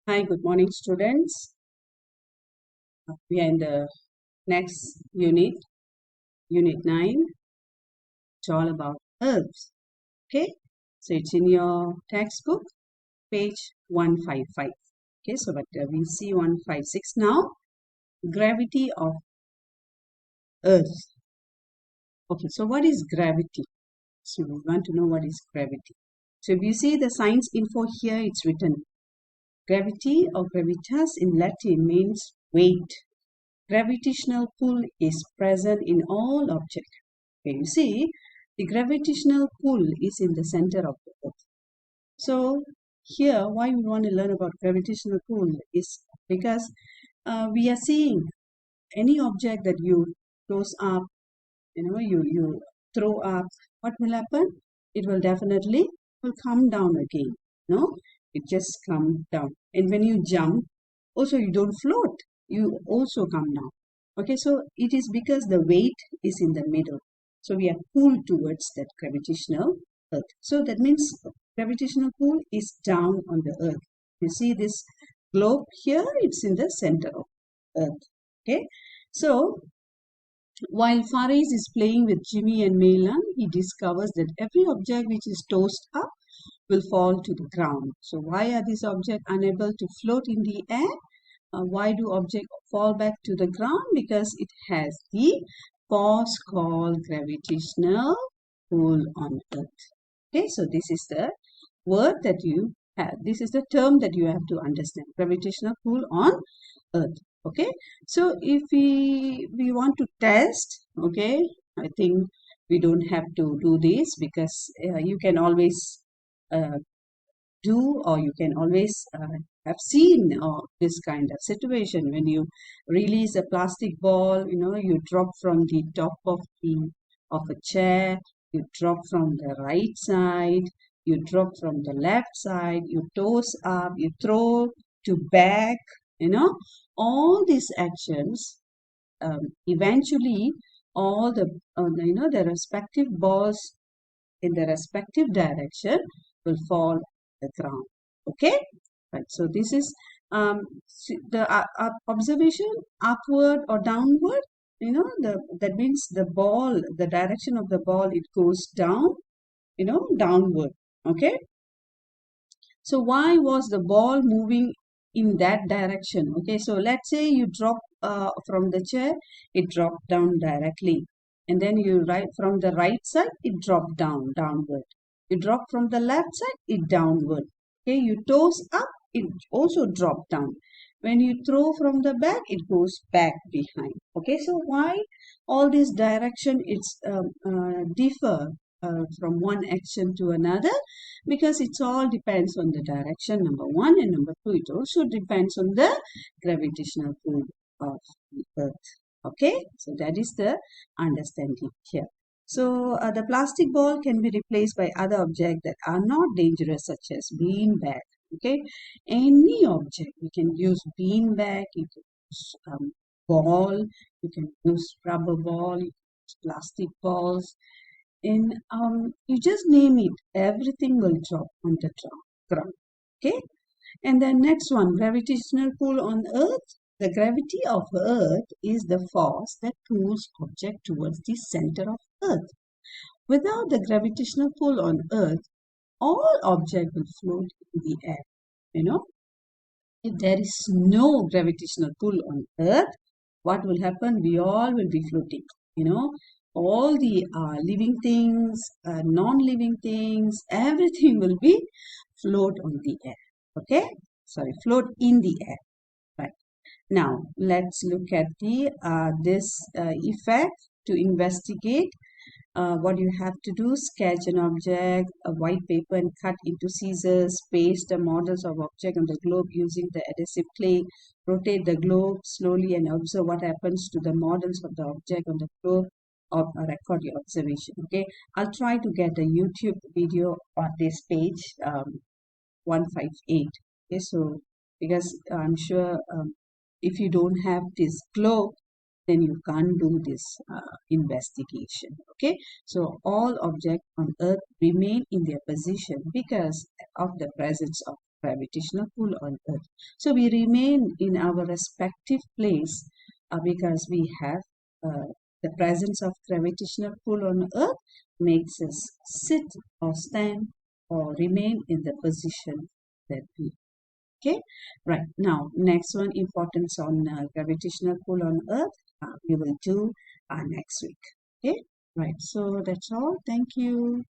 Hi, good morning, students. We are in the next unit, Unit 9. It's all about Earth. Okay, so it's in your textbook, page 155. Okay, so but we see 156 now. Gravity of Earth. Okay, so what is gravity? So we want to know what is gravity. So if you see the science info here, it's written gravity or gravitas in Latin means weight. Gravitational pull is present in all objects. Okay, you see, the gravitational pull is in the center of the Earth. So here, why we want to learn about gravitational pull is because we are seeing any object that you close up, you throw up, what will happen? It will definitely will come down again. No, it just come down. And when you jump, also you don't float. You also come down. Okay, so it is because the weight is in the middle. So we are pulled towards that gravitational earth. So that means gravitational pull is down on the earth. You see this globe here, it's in the center of earth. Okay, so while Faris is playing with Jimmy and Maylan, he discovers that every object which is tossed up will fall to the ground. So why are these objects unable to float in the air? Why do objects fall back to the ground? Because it has the force called gravitational pull on Earth. Okay, so this is the word that you have. This is the term that you have to understand. Gravitational pull on Earth. Okay, so if we want to test, okay, I think we don't have to do this because you can always uh, do, or you can always have seen this kind of situation when you release a plastic ball. You drop from the top of a chair, you drop from the right side, you drop from the left side, you toss up, you throw to back. All these actions, eventually all the respective balls in the respective direction will fall the ground. Okay, right. So this is the observation upward or downward. That means the direction of the ball, it goes down. Downward. Okay. So why was the ball moving in that direction? Okay, so let's say you drop from the chair, it dropped down directly. And then you right from the right side, it dropped downward. You drop from the left side, it downward. Okay, you toes up, it also dropped down. When you throw from the back, it goes back behind. Okay, so why all this direction it's differ from one action to another? Because it all depends on the direction, number one, and number two, it also depends on the gravitational pull of the earth. Okay, so that is the understanding here. So the plastic ball can be replaced by other objects that are not dangerous, such as bean bag. Okay, any object you can use bean bag, you can use ball, you can use rubber ball, you can use plastic balls, and you just name it, everything will drop on the ground. Okay, and the next one, gravitational pull on Earth. The gravity of Earth is the force that pulls object towards the center of Earth. Without the gravitational pull on Earth, all object will float in the air. You know, if there is no gravitational pull on Earth, what will happen? We all will be floating. All the living things, non-living things, everything will be float on the air. Okay? Sorry, float in the air. Right. Now, let's look at the this effect to investigate. What you have to do, sketch an object, a white paper, and cut into scissors, paste the models of object on the globe using the adhesive clay, rotate the globe slowly and observe what happens to the models of the object on the globe, or record your observation. Okay, I'll try to get a YouTube video on this page 158. Okay, so because I'm sure if you don't have this globe, then you can't do this investigation. Okay, so all objects on earth remain in their position because of the presence of gravitational pull on Earth. So we remain in our respective place because we have the presence of gravitational pull on Earth makes us sit or stand or remain in the position that we. Okay, right now next one, importance on gravitational pull on Earth, we will do next week. Okay, right, so that's all. Thank you.